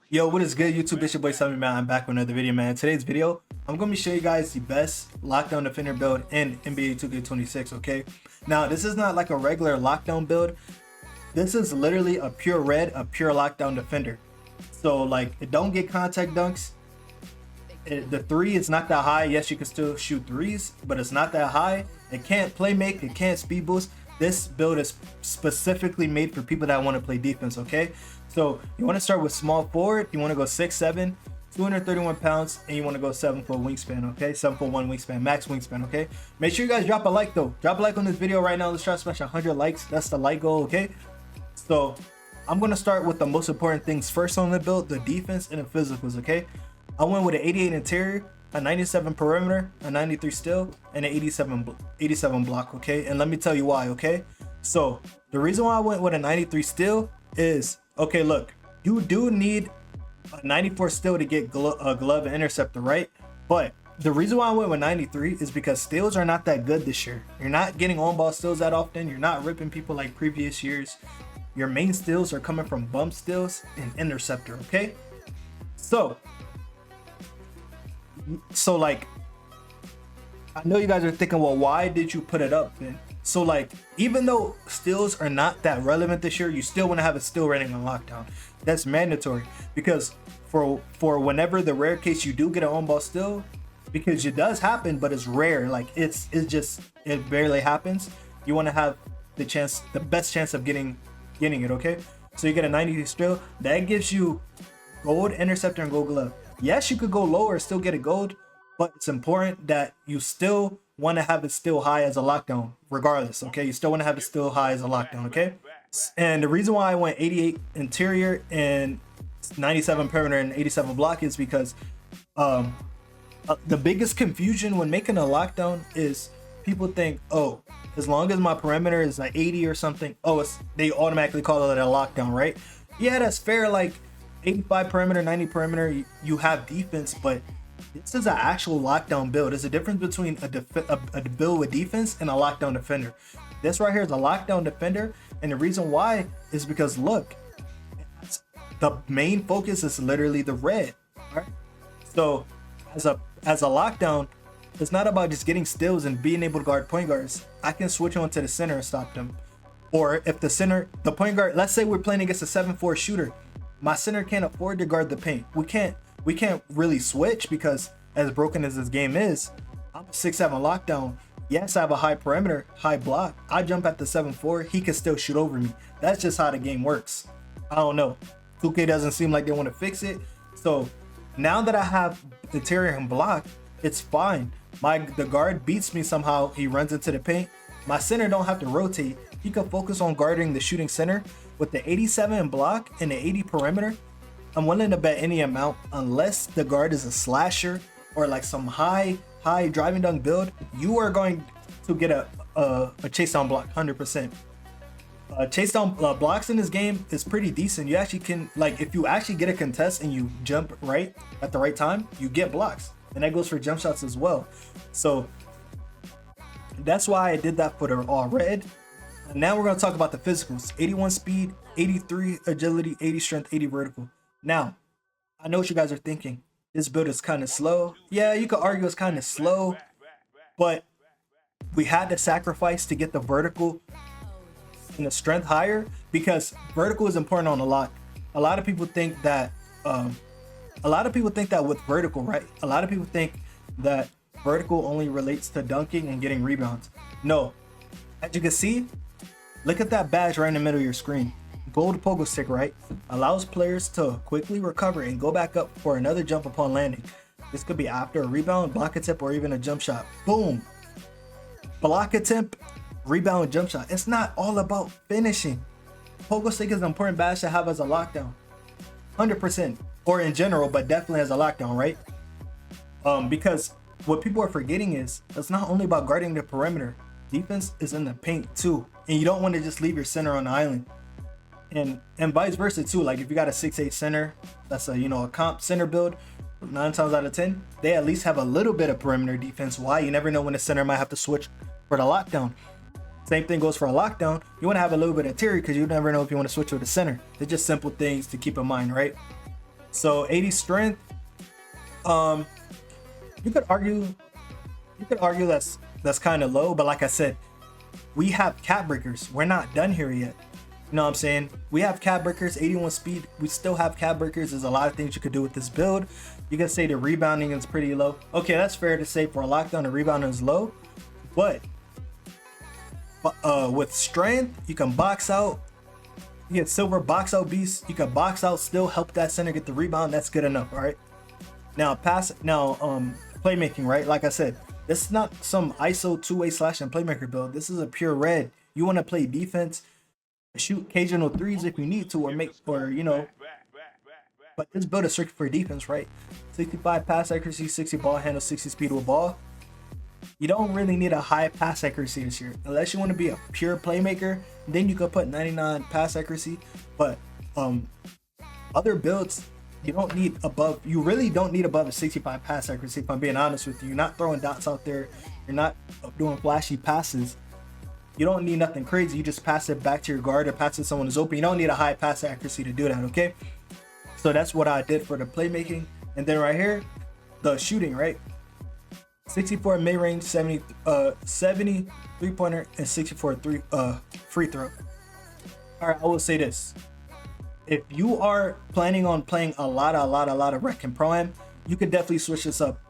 Yo, what is good, YouTube? It's your boy llStumpy, man. I'm back with another video, man. Today's video, I'm going to be showing you guys the best lockdown defender build in NBA 2K26, okay? Now, this is not like a regular lockdown build. This is literally a pure red, a pure lockdown defender. So, like, it don't get contact dunks. The three is not that high. Yes, you can still shoot threes, but it's not that high. It can't play make, it can't speed boost. This build is specifically made for people that want to play defense, okay? So you want to start with small forward, you want to go 6'7", 231 pounds, and you want to go 7-foot wingspan, okay? 7'1" wingspan, max wingspan, okay? Make sure you guys drop a like though. Drop a like on this video right now. Let's try to smash 100 likes. That's the like goal, okay? So I'm going to start with the most important things first on the build, the defense and the physicals, okay? I went with an 88 interior, a 97 perimeter, a 93 steal, and an 87 block, okay? And let me tell you why, okay? So the reason why I went with a 93 steal is, okay, look, you do need a 94 steal to get a glove and interceptor, right? But the reason why I went with 93 is because steals are not that good this year. You're not getting on-ball steals that often. You're not ripping people like previous years. Your main steals are coming from bump steals and interceptor, okay? So like, I know you guys are thinking, well, why did you put it up then? So like, even though steals are not that relevant this year, you still want to have a steal rating on lockdown. That's mandatory, because for whenever the rare case you do get an on-ball steal, because it does happen, but it's rare, like it barely happens. You want to have the best chance of getting it, okay? So you get a 90 steal, that gives you gold, interceptor, and gold glove. Yes, you could go lower, still get a gold, but it's important that you still want to have it still high as a lockdown, regardless, okay? You still want to have it still high as a lockdown, okay? And the reason why I went 88 interior and 97 perimeter and 87 block is because the biggest confusion when making a lockdown is people think, oh, as long as my perimeter is like 80 or something, oh, they automatically call it a lockdown, right? Yeah, that's fair. Like 85 perimeter, 90 perimeter, you have defense, but this is an actual lockdown build. There's a difference between a build with defense and a lockdown defender. This right here is a lockdown defender, and the reason why is because, look, the main focus is literally the red, right? So as a lockdown, it's not about just getting steals and being able to guard point guards. I can switch on to the center and stop them. Or if the point guard, let's say we're playing against a 7-4 shooter, my center can't afford to guard the paint. We can't really switch, because as broken as this game is, I'm a 6'7" lockdown. Yes, I have a high perimeter, high block. I jump at the 7'4", he can still shoot over me. That's just how the game works. I don't know. 2K doesn't seem like they want to fix it. So now that I have interior and block, it's fine. The guard beats me somehow. He runs into the paint. My center don't have to rotate. He can focus on guarding the shooting center. With the 87 block and the 80 perimeter, I'm willing to bet any amount, unless the guard is a slasher or like some high driving dunk build, you are going to get a chase down block 100%. Chase down blocks in this game is pretty decent. You actually can, like, if you actually get a contest and you jump right at the right time, you get blocks, and that goes for jump shots as well. So that's why I did that for the all red. Now we're going to talk about the physicals. 81 speed, 83 agility, 80 strength, 80 vertical. Now, I know what you guys are thinking. This build is kind of slow. Yeah, you could argue it's kind of slow, but we had to sacrifice to get the vertical and the strength higher, because vertical is important on a lot. A lot of people think that with vertical, right? A lot of people think that vertical only relates to dunking and getting rebounds. No, as you can see, look at that badge right in the middle of your screen. Gold pogo stick, right? Allows players to quickly recover and go back up for another jump upon landing. This could be after a rebound, block attempt, or even a jump shot. Boom! Block attempt, rebound, jump shot. It's not all about finishing. Pogo stick is an important badge to have as a lockdown. 100%. Or in general, but definitely as a lockdown, right? Because what people are forgetting is, it's not only about guarding the perimeter. Defense is in the paint too, and you don't want to just leave your center on the island, and vice versa too. Like if you got a 6'8" center, that's a comp center build, 9 times out of 10 they at least have a little bit of perimeter defense. Why? You never know when the center might have to switch for the lockdown. Same thing goes for a lockdown. You want to have a little bit of interior because you never know if you want to switch to the center. They're just simple things to keep in mind, right? So 80 strength. You could argue that's kind of low, but like I said, we have cap breakers. We're not done here yet. You know what I'm saying? We have cap breakers, 81 speed. We still have cap breakers. There's a lot of things you could do with this build. You can say the rebounding is pretty low. Okay, that's fair to say for a lockdown, the rebounding is low. But with strength, you can box out. You get silver box out beast. You can box out, still help that center get the rebound. That's good enough, all right? Now playmaking, right? Like I said, this is not some ISO two-way slash and playmaker build. This is a pure red. You want to play defense, shoot occasional threes if you need to, but this build is strictly for defense, right? 65 pass accuracy, 60 ball handle, 60 speed with ball. You don't really need a high pass accuracy this year unless you want to be a pure playmaker. Then you could put 99 pass accuracy, but other builds you really don't need above a 65 pass accuracy. If I'm being honest with you, you're not throwing dots out there, you're not doing flashy passes. You don't need nothing crazy. You just pass it back to your guard or pass it to someone who's open. You don't need a high pass accuracy to do that, okay? So that's what I did for the playmaking. And then right here, the shooting, right? 64 mid-range, 70 three-pointer, and 64 free throw. All right, I will say this. If you are planning on playing a lot of rec and pro-am, you could definitely switch this up.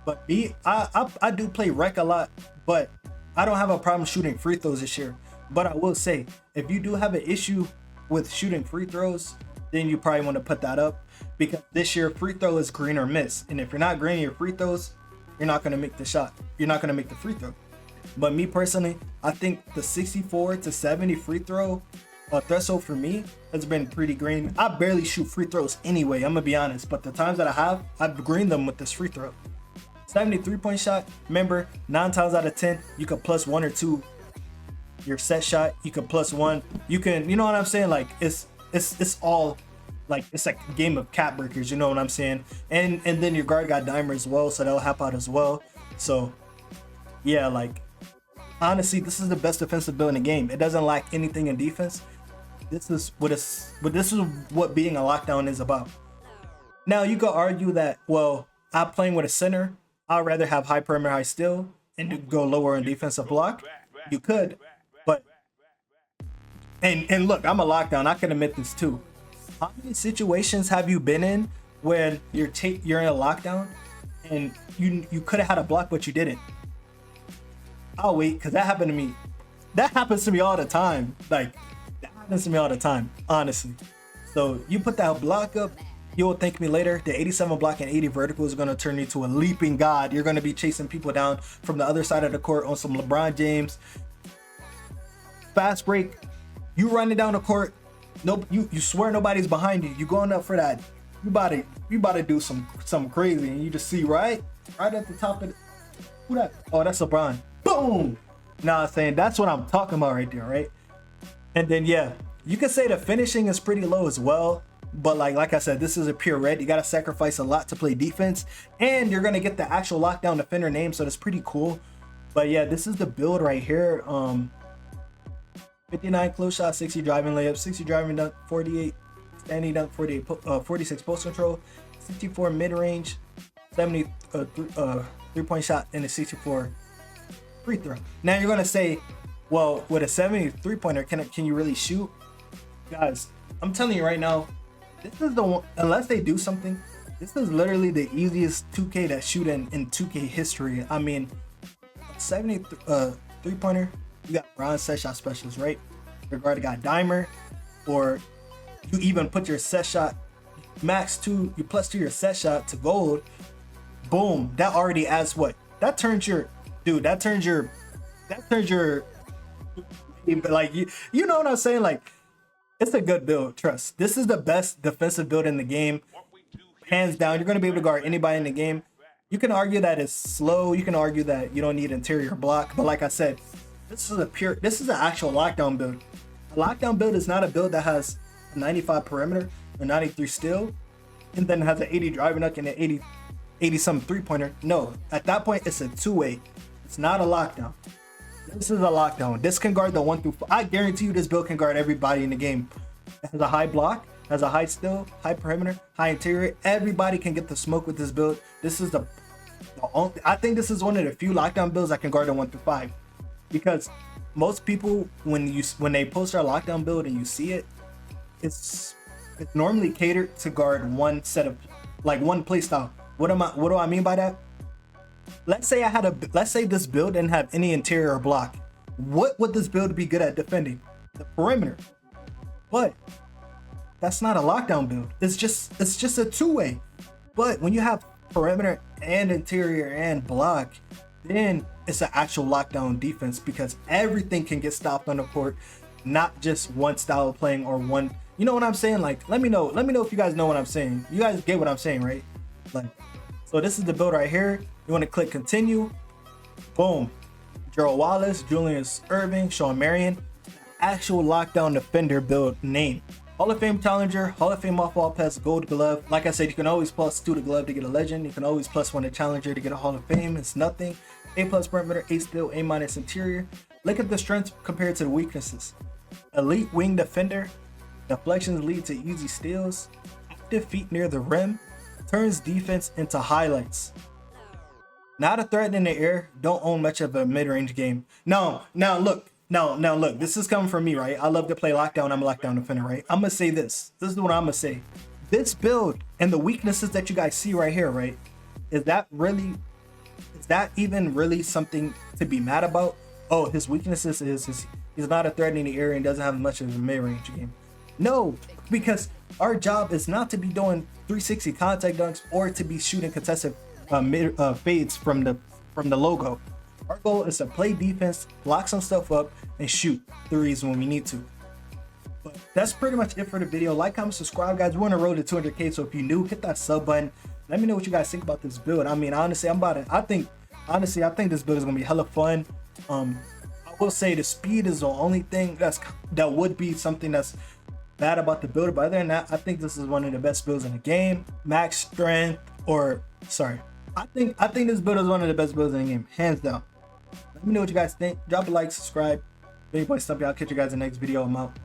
But I do play rec a lot, but I don't have a problem shooting free throws this year. But I will say, if you do have an issue with shooting free throws, then you probably want to put that up, because this year free throw is green or miss. And if you're not greening your free throws, you're not going to make the shot. You're not going to make the free throw. But me personally, I think the 64 to 70 free throw threshold for me has been pretty green. I barely shoot free throws anyway, I'm gonna be honest, but the times that I have, I've greened them with this free throw. 73-point shot, remember, 9 times out of 10 you can plus 1 or 2 your set shot. You can plus 1, you can, you know what I'm saying, like it's all like, it's like a game of cap breakers, you know what I'm saying. And then your guard got dimer as well, so that'll help out as well. So yeah, like honestly, this is the best defensive build in the game. It doesn't lack anything in defense. This is what being a lockdown is about. Now you could argue that, well, I'm playing with a center, I'd rather have high perimeter, high steal, and go lower in defensive block. You could, but and look, I'm a lockdown. I can admit this too. How many situations have you been in when you're in a lockdown and you could have had a block but you didn't? I'll wait, because that happened to me. That happens to me all the time. Like, that happens to me all the time, honestly. So you put that block up, you'll thank me later. The 87 block and 80 vertical is going to turn you to a leaping god. You're going to be chasing people down from the other side of the court on some LeBron James. Fast break, you running down the court. Nope, you swear nobody's behind you. You going up for that. You about to do something crazy, and you just see right at the top of who that? Oh, that's LeBron. Boom! Nah, I'm saying that's what I'm talking about right there, right? And then yeah, you could say the finishing is pretty low as well, but like I said, this is a pure red. You gotta sacrifice a lot to play defense, and you're gonna get the actual lockdown defender name, so that's pretty cool. But yeah, this is the build right here. 59 close shot, 60 driving layup, 60 driving dunk, 48 standing dunk, 46 post control, 64 mid range, 70 3-point shot, and a 64 free throw. Now you're gonna say, well, with a 73 pointer, can you really shoot? Guys, I'm telling you right now, this is the one, unless they do something, this is literally the easiest 2K to shoot in 2K history. I mean, 73 pointer, you got bronze set shot specials, right? Your guard got dimer, or you even put your set shot max 2, you plus 2 your set shot to gold. Boom, that already adds what? That turns your like, you know what I'm saying? Like, it's a good build, trust. This is the best defensive build in the game, hands down. You're going to be able to guard anybody in the game. You can argue that it's slow, you can argue that you don't need interior block, but like I said, this is an actual lockdown build. A lockdown build is not a build that has a 95 perimeter or 93 steal and then has an 80 driving hook and an 80 some 3-pointer. No, at that point it's a two-way. It's not a lockdown. This is a lockdown. This can guard the 1 through 5. I guarantee you this build can guard everybody in the game. It has a high block, has a high steal, high perimeter, high interior. Everybody can get the smoke with this build. This is the only, I think this is one of the few lockdown builds that can guard the 1 through 5. Because most people, when they post our lockdown build and you see it, it's normally catered to guard one set of, like, one play style. What do I mean by that? Let's say this build didn't have any interior or block. What would this build be good at defending? The perimeter. But that's not a lockdown build. It's just a two-way. But when you have perimeter and interior and block, then it's an actual lockdown defense, because everything can get stopped on the court, not just one style of playing or one. You know what I'm saying? Like, let me know if you guys know what I'm saying. You guys get what I'm saying, right? Like, so this is the build right here. You want to click continue. Boom. Gerald Wallace, Julius Irving, Sean Marion. Actual lockdown defender build name. Hall of Fame challenger, Hall of Fame off-ball pass, gold glove. Like I said, you can always plus 2 the glove to get a legend. You can always plus 1 the challenger to get a Hall of Fame. It's nothing. A+ perimeter, A steal, A- interior. Look at the strengths compared to the weaknesses. Elite wing defender. Deflections lead to easy steals. Active feet near the rim. Turns defense into highlights. Not a threat in the air. Don't own much of a mid-range game. Now look. This is coming from me, right? I love to play lockdown. I'm a lockdown defender, right? I'm gonna say this. This is what I'm gonna say. This build and the weaknesses that you guys see right here, right? Is that even really something to be mad about? Oh, his weaknesses is he's not a threat in the area and doesn't have much of a mid-range game. No, because our job is not to be doing 360 contact dunks or to be shooting contested fades from the logo. Our goal is to play defense, lock some stuff up, and shoot threes when we need to. But that's pretty much it for the video. Like, comment, subscribe, guys. We're on the road to 200K, so if you're new, hit that sub button. Let me know what you guys think about this build. I mean, honestly, I think this build is gonna be hella fun. I will say the speed is the only thing that would be something that's bad about the build, but other than that, I think this is one of the best builds in the game. Max strength, I think this build is one of the best builds in the game, hands down. Let me know what you guys think. Drop a like, subscribe. Big boy llStumpy. I'll catch you guys in the next video. I'm out.